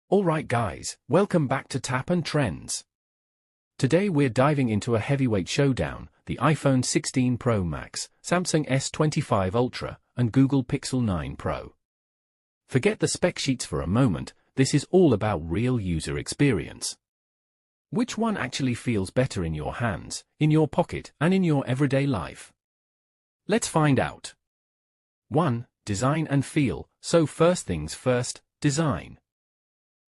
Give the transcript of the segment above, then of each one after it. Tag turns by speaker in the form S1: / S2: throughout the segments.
S1: Alright guys, welcome back to Tap and Trends. Today we're diving into a heavyweight showdown, the iPhone 16 Pro Max, Samsung S25 Ultra, and Google Pixel 9 Pro. Forget the spec sheets for a moment, this is all about real user experience. Which one actually feels better in your hands, in your pocket, and in your everyday life? Let's find out. 1. Design and feel. So first things first, design.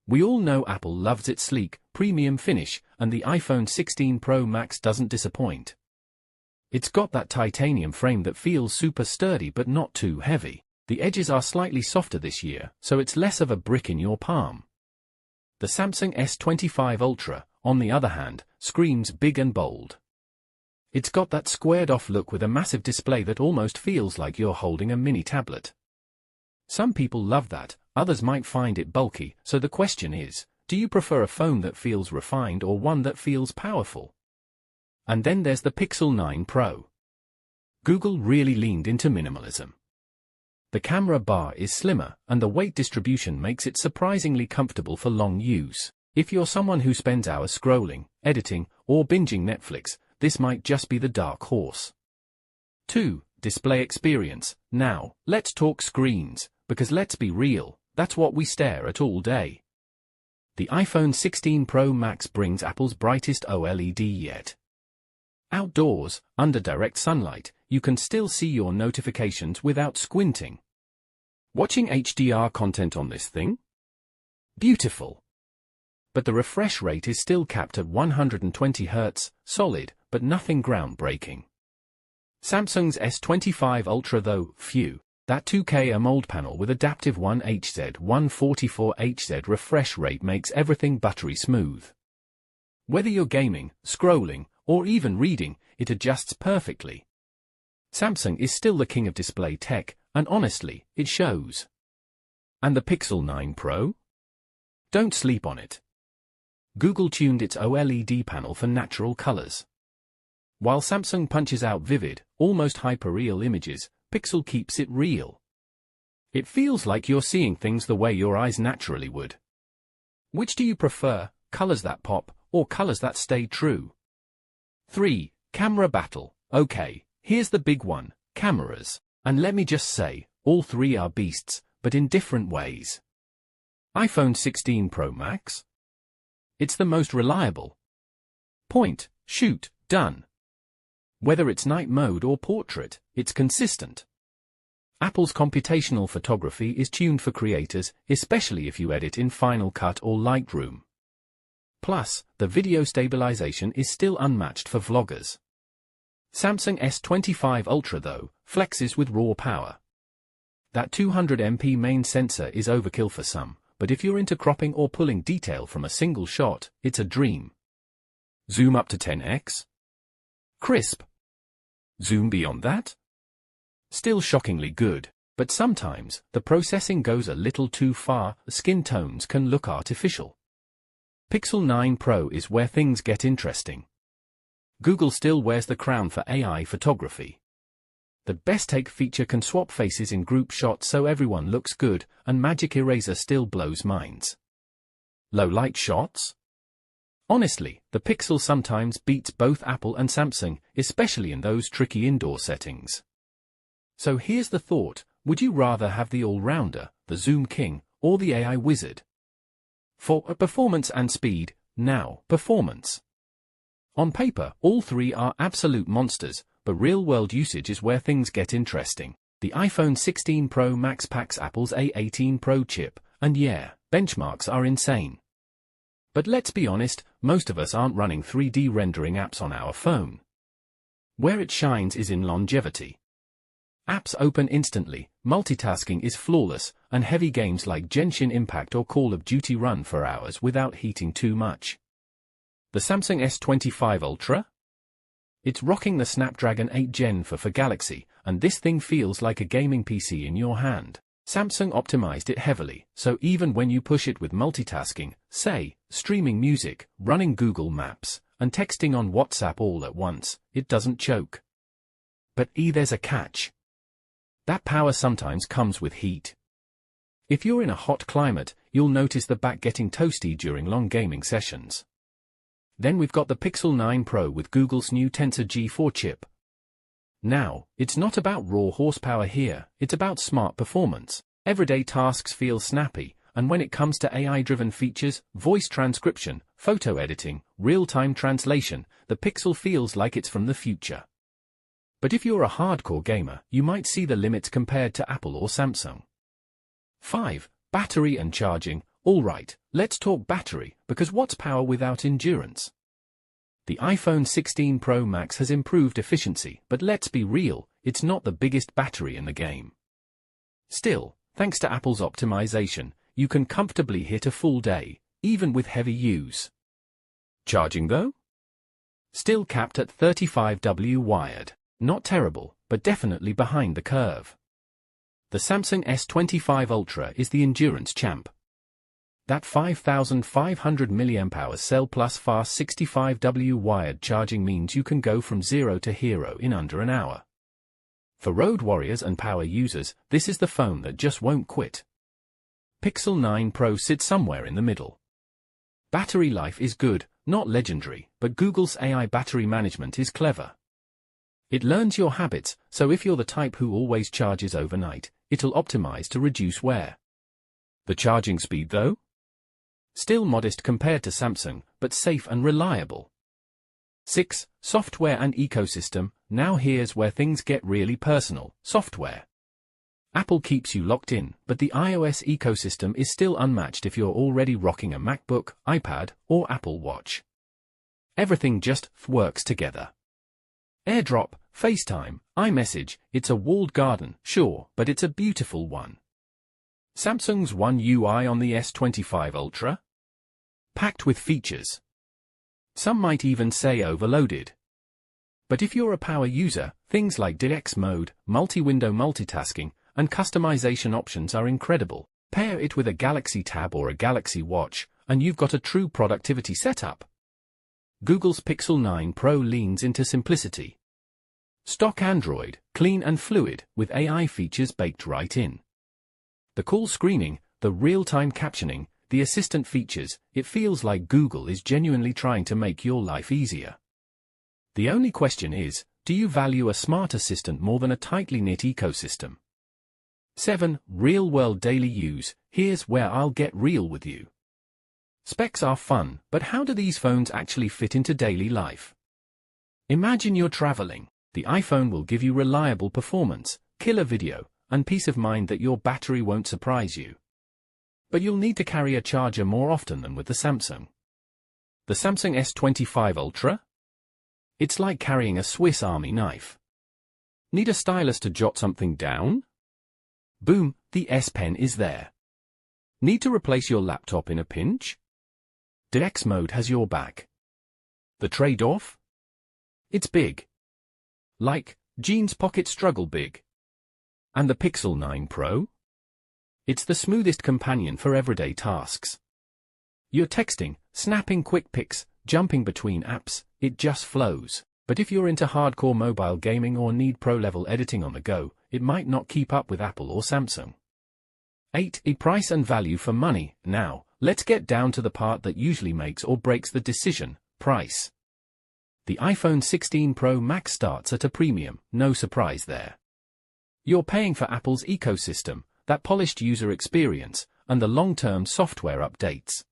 S1: We all know Apple loves its sleek, premium finish, and the iPhone 16 Pro Max doesn't disappoint. It's got that titanium frame that feels super sturdy but not too heavy. The edges are slightly softer this year, so it's less of a brick in your palm. The Samsung S25 Ultra, on the other hand, screams big and bold. It's got that squared-off look with a massive display that almost feels like you're holding a mini tablet. Some people love that, others might find it bulky, so the question is, do you prefer a phone that feels refined or one that feels powerful? And then there's the Pixel 9 Pro. Google really leaned into minimalism. The camera bar is slimmer, and the weight distribution makes it surprisingly comfortable for long use. If you're someone who spends hours scrolling, editing, or binging Netflix, this might just be the dark horse. 2. Display experience. Now, let's talk screens, because let's be real, that's what we stare at all day. The iPhone 16 Pro Max brings Apple's brightest OLED yet. Outdoors, under direct sunlight, you can still see your notifications without squinting. Watching HDR content on this thing? Beautiful. But the refresh rate is still capped at 120 Hz, solid, but nothing groundbreaking. Samsung's S25 Ultra though, phew, that 2K AMOLED panel with adaptive 144Hz refresh rate makes everything buttery smooth. Whether you're gaming, scrolling, or even reading, it adjusts perfectly. Samsung is still the king of display tech, and honestly, it shows. And the Pixel 9 Pro? Don't sleep on it. Google tuned its OLED panel for natural colors. While Samsung punches out vivid, almost hyperreal images, Pixel keeps it real. It feels like you're seeing things the way your eyes naturally would. Which do you prefer, colors that pop, or colors that stay true? 3. Camera battle. Okay, here's the big one, cameras. And let me just say, all three are beasts, but in different ways. iPhone 16 Pro Max? It's the most reliable. Point, shoot, done. Whether it's night mode or portrait, it's consistent. Apple's computational photography is tuned for creators, especially if you edit in Final Cut or Lightroom. Plus, the video stabilization is still unmatched for vloggers. Samsung S25 Ultra though, flexes with raw power. That 200MP main sensor is overkill for some, but if you're into cropping or pulling detail from a single shot, it's a dream. Zoom up to 10x? Crisp. Zoom beyond that? Still shockingly good, but sometimes the processing goes a little too far, skin tones can look artificial. Pixel 9 Pro is where things get interesting. Google still wears the crown for AI photography. The Best Take feature can swap faces in group shots so everyone looks good, and Magic Eraser still blows minds. Low light shots? Honestly, the Pixel sometimes beats both Apple and Samsung, especially in those tricky indoor settings. So here's the thought, would you rather have the all-rounder, the Zoom King, or the AI Wizard? For performance and speed, now, performance. On paper, all three are absolute monsters, but real-world usage is where things get interesting. The iPhone 16 Pro Max packs Apple's A18 Pro chip, and yeah, benchmarks are insane. But let's be honest, most of us aren't running 3D rendering apps on our phone. Where it shines is in longevity. Apps open instantly, multitasking is flawless, and heavy games like Genshin Impact or Call of Duty run for hours without heating too much. The Samsung S25 Ultra? It's rocking the Snapdragon 8 Gen 4 for Galaxy, and this thing feels like a gaming PC in your hand. Samsung optimized it heavily, so even when you push it with multitasking, say, streaming music, running Google Maps, and texting on WhatsApp all at once, it doesn't choke. But there's a catch. That power sometimes comes with heat. If you're in a hot climate, you'll notice the back getting toasty during long gaming sessions. Then we've got the Pixel 9 Pro with Google's new Tensor G4 chip. Now, it's not about raw horsepower here, it's about smart performance. Everyday tasks feel snappy, and when it comes to AI-driven features, voice transcription, photo editing, real-time translation, the Pixel feels like it's from the future. But if you're a hardcore gamer, you might see the limits compared to Apple or Samsung. 5. Battery and charging. Alright, let's talk battery, because what's power without endurance? The iPhone 16 Pro Max has improved efficiency, but let's be real, it's not the biggest battery in the game. Still, thanks to Apple's optimization, you can comfortably hit a full day, even with heavy use. Charging though? Still capped at 35W wired. Not terrible, but definitely behind the curve. The Samsung S25 Ultra is the endurance champ. That 5,500 mAh cell plus fast 65W wired charging means you can go from zero to hero in under an hour. For road warriors and power users, this is the phone that just won't quit. Pixel 9 Pro sits somewhere in the middle. Battery life is good, not legendary, but Google's AI battery management is clever. It learns your habits, so if you're the type who always charges overnight, it'll optimize to reduce wear. The charging speed though? Still modest compared to Samsung, but safe and reliable. 6. Software and ecosystem. Now here's where things get really personal. Software. Apple keeps you locked in, but the iOS ecosystem is still unmatched if you're already rocking a MacBook, iPad, or Apple Watch. Everything just works together. AirDrop, FaceTime, iMessage, it's a walled garden, sure, but it's a beautiful one. Samsung's One UI on the S25 Ultra? Packed with features. Some might even say overloaded. But if you're a power user, things like DX mode, multi-window multitasking, and customization options are incredible. Pair it with a Galaxy Tab or a Galaxy Watch, and you've got a true productivity setup. Google's Pixel 9 Pro leans into simplicity. Stock Android, clean and fluid, with AI features baked right in. The call screening, the real-time captioning, the assistant features, it feels like Google is genuinely trying to make your life easier. The only question is, do you value a smart assistant more than a tightly knit ecosystem? 7. Real-world daily use. Here's where I'll get real with you. Specs are fun, but how do these phones actually fit into daily life? Imagine you're traveling. The iPhone will give you reliable performance, killer video, and peace of mind that your battery won't surprise you. But you'll need to carry a charger more often than with the Samsung. The Samsung S25 Ultra? It's like carrying a Swiss Army knife. Need a stylus to jot something down? Boom, the S Pen is there. Need to replace your laptop in a pinch? DX mode has your back. The trade-off? It's big. Like, jeans pocket struggle big. And the Pixel 9 Pro? It's the smoothest companion for everyday tasks. You're texting, snapping quick pics, jumping between apps, it just flows. But if you're into hardcore mobile gaming or need pro-level editing on the go, it might not keep up with Apple or Samsung. 8. Price and value for money. Now, let's get down to the part that usually makes or breaks the decision, price. The iPhone 16 Pro Max starts at a premium, no surprise there. You're paying for Apple's ecosystem, that polished user experience, and the long-term software updates.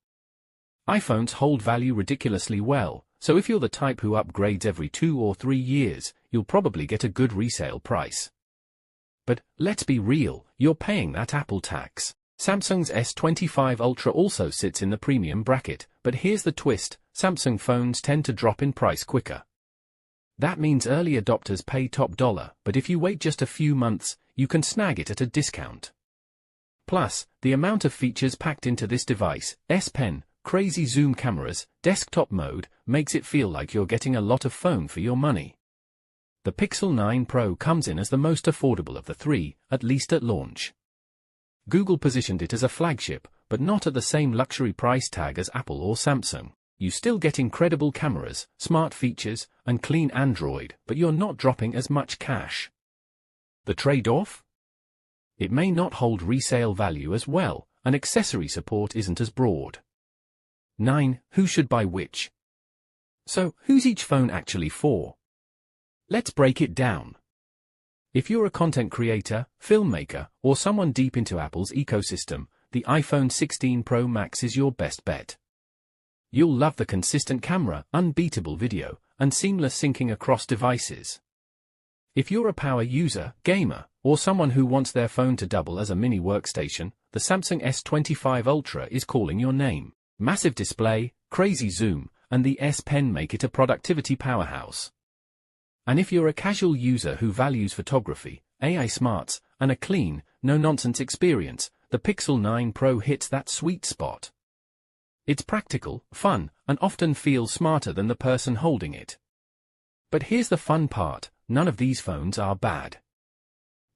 S1: iPhones hold value ridiculously well, so if you're the type who upgrades every 2 or 3 years, you'll probably get a good resale price. But, let's be real, you're paying that Apple tax. Samsung's S25 Ultra also sits in the premium bracket, but here's the twist, Samsung phones tend to drop in price quicker. That means early adopters pay top dollar, but if you wait just a few months, you can snag it at a discount. Plus, the amount of features packed into this device, S Pen, crazy zoom cameras, desktop mode, makes it feel like you're getting a lot of phone for your money. The Pixel 9 Pro comes in as the most affordable of the three, at least at launch. Google positioned it as a flagship, but not at the same luxury price tag as Apple or Samsung. You still get incredible cameras, smart features, and clean Android, but you're not dropping as much cash. The trade-off? It may not hold resale value as well, and accessory support isn't as broad. 9. Who should buy which? So, who's each phone actually for? Let's break it down. If you're a content creator, filmmaker, or someone deep into Apple's ecosystem, the iPhone 16 Pro Max is your best bet. You'll love the consistent camera, unbeatable video, and seamless syncing across devices. If you're a power user, gamer, or someone who wants their phone to double as a mini workstation, the Samsung S25 Ultra is calling your name. Massive display, crazy zoom, and the S Pen make it a productivity powerhouse. And if you're a casual user who values photography, AI smarts, and a clean, no-nonsense experience, the Pixel 9 Pro hits that sweet spot. It's practical, fun, and often feels smarter than the person holding it. But here's the fun part, none of these phones are bad.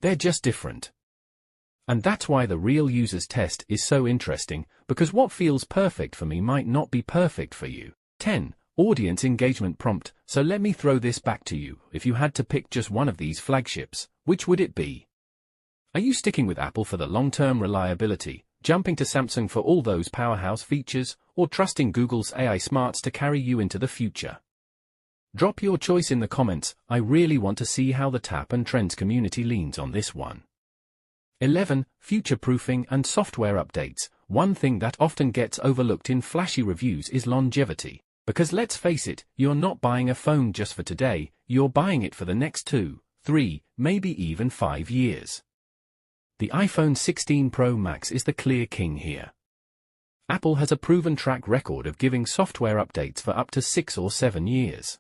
S1: They're just different. And that's why the real user's test is so interesting, because what feels perfect for me might not be perfect for you. 10. Audience engagement prompt. So let me throw this back to you. If you had to pick just one of these flagships, which would it be? Are you sticking with Apple for the long-term reliability, jumping to Samsung for all those powerhouse features, or trusting Google's AI smarts to carry you into the future? Drop your choice in the comments. I really want to see how the Tap and Trends community leans on this one. 11. Future-proofing and software updates. One thing that often gets overlooked in flashy reviews is longevity. Because let's face it, you're not buying a phone just for today, you're buying it for the next 2, 3, maybe even 5 years. The iPhone 16 Pro Max is the clear king here. Apple has a proven track record of giving software updates for up to 6 or 7 years.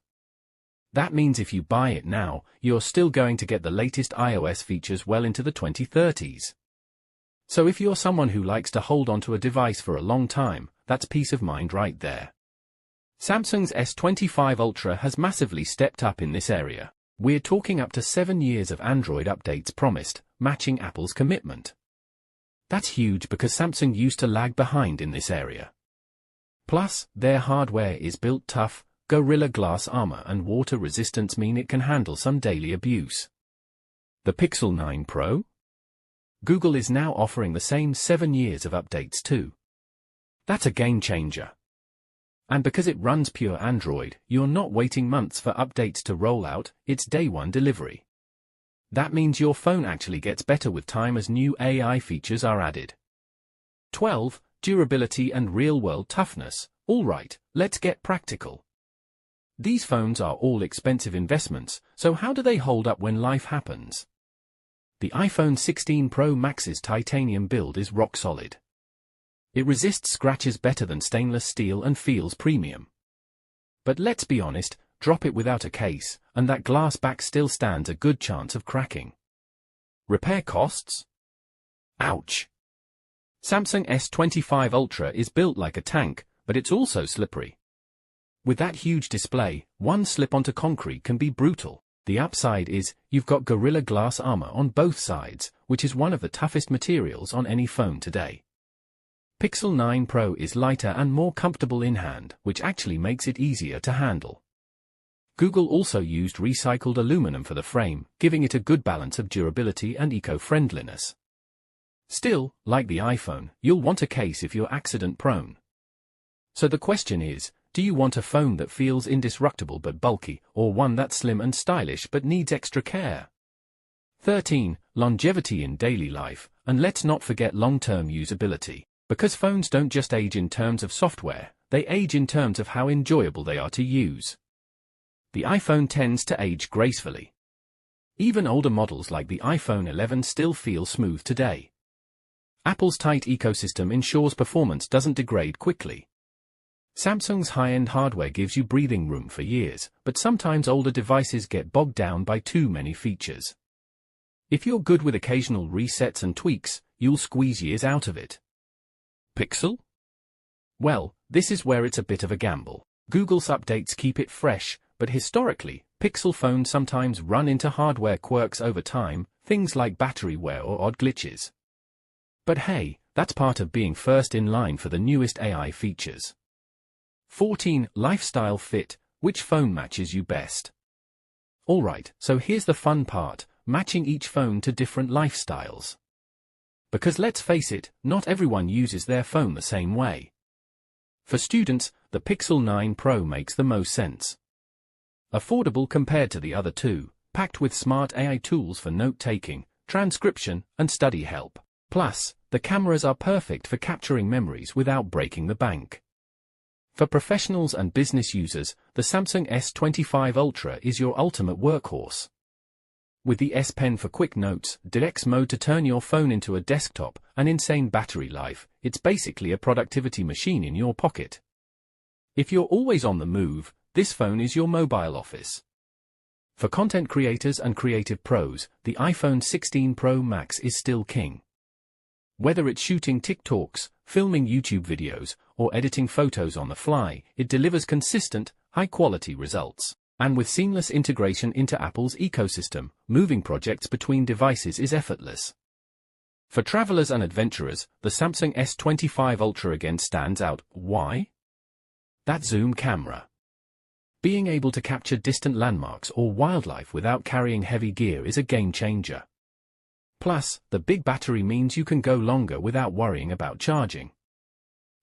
S1: That means if you buy it now, you're still going to get the latest iOS features well into the 2030s. So if you're someone who likes to hold onto a device for a long time, that's peace of mind right there. Samsung's S25 Ultra has massively stepped up in this area. We're talking up to 7 years of Android updates promised, matching Apple's commitment. That's huge because Samsung used to lag behind in this area. Plus, their hardware is built tough. Gorilla Glass armor and water resistance mean it can handle some daily abuse. The Pixel 9 Pro? Google is now offering the same 7 years of updates too. That's a game changer. And because it runs pure Android, you're not waiting months for updates to roll out, it's day one delivery. That means your phone actually gets better with time as new AI features are added. 12. Durability and real-world toughness. Alright, let's get practical. These phones are all expensive investments, so how do they hold up when life happens? The iPhone 16 Pro Max's titanium build is rock solid. It resists scratches better than stainless steel and feels premium. But let's be honest, drop it without a case, and that glass back still stands a good chance of cracking. Repair costs? Ouch! Samsung S25 Ultra is built like a tank, but it's also slippery. With that huge display, one slip onto concrete can be brutal. The upside is, you've got Gorilla Glass armor on both sides, which is one of the toughest materials on any phone today. Pixel 9 Pro is lighter and more comfortable in hand, which actually makes it easier to handle. Google also used recycled aluminum for the frame, giving it a good balance of durability and eco-friendliness. Still, like the iPhone, you'll want a case if you're accident-prone. So the question is, do you want a phone that feels indestructible but bulky, or one that's slim and stylish but needs extra care? 13. Longevity in daily life, and let's not forget long-term usability. Because phones don't just age in terms of software, they age in terms of how enjoyable they are to use. The iPhone tends to age gracefully. Even older models like the iPhone 11 still feel smooth today. Apple's tight ecosystem ensures performance doesn't degrade quickly. Samsung's high-end hardware gives you breathing room for years, but sometimes older devices get bogged down by too many features. If you're good with occasional resets and tweaks, you'll squeeze years out of it. Pixel? Well, this is where it's a bit of a gamble. Google's updates keep it fresh, but historically, Pixel phones sometimes run into hardware quirks over time, things like battery wear or odd glitches. But hey, that's part of being first in line for the newest AI features. 14. Lifestyle fit. Which phone matches you best? Alright, so here's the fun part, matching each phone to different lifestyles. Because let's face it, not everyone uses their phone the same way. For students, the Pixel 9 Pro makes the most sense. Affordable compared to the other two, packed with smart AI tools for note-taking, transcription, and study help. Plus, the cameras are perfect for capturing memories without breaking the bank. For professionals and business users, the Samsung S25 Ultra is your ultimate workhorse. With the S Pen for quick notes, Direct Mode to turn your phone into a desktop, and insane battery life, it's basically a productivity machine in your pocket. If you're always on the move, this phone is your mobile office. For content creators and creative pros, the iPhone 16 Pro Max is still king. Whether it's shooting TikToks, filming YouTube videos, or editing photos on the fly, it delivers consistent, high-quality results. And with seamless integration into Apple's ecosystem, moving projects between devices is effortless. For travelers and adventurers, the Samsung S25 Ultra again stands out. Why? That zoom camera. Being able to capture distant landmarks or wildlife without carrying heavy gear is a game changer. Plus, the big battery means you can go longer without worrying about charging.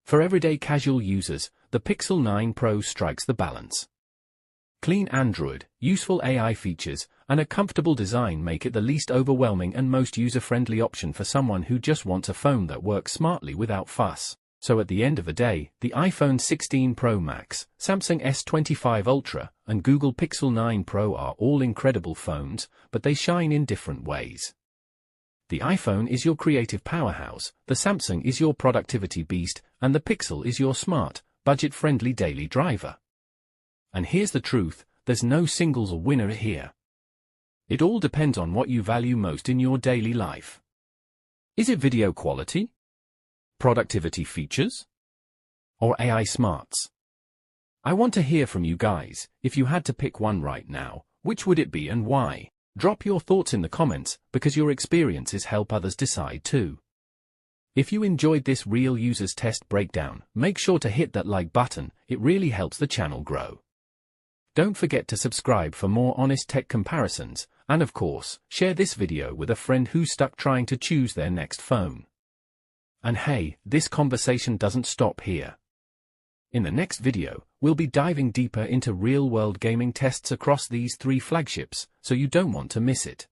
S1: For everyday casual users, the Pixel 9 Pro strikes the balance. Clean Android, useful AI features, and a comfortable design make it the least overwhelming and most user-friendly option for someone who just wants a phone that works smartly without fuss. So at the end of the day, the iPhone 16 Pro Max, Samsung S25 Ultra, and Google Pixel 9 Pro are all incredible phones, but they shine in different ways. The iPhone is your creative powerhouse, the Samsung is your productivity beast, and the Pixel is your smart, budget-friendly daily driver. And here's the truth, there's no singles winner here. It all depends on what you value most in your daily life. Is it video quality? Productivity features? Or AI smarts? I want to hear from you guys. If you had to pick one right now, which would it be and why? Drop your thoughts in the comments, because your experiences help others decide too. If you enjoyed this real users test breakdown, make sure to hit that like button, it really helps the channel grow. Don't forget to subscribe for more honest tech comparisons, and of course, share this video with a friend who's stuck trying to choose their next phone. And hey, this conversation doesn't stop here. In the next video, we'll be diving deeper into real-world gaming tests across these three flagships, so you don't want to miss it.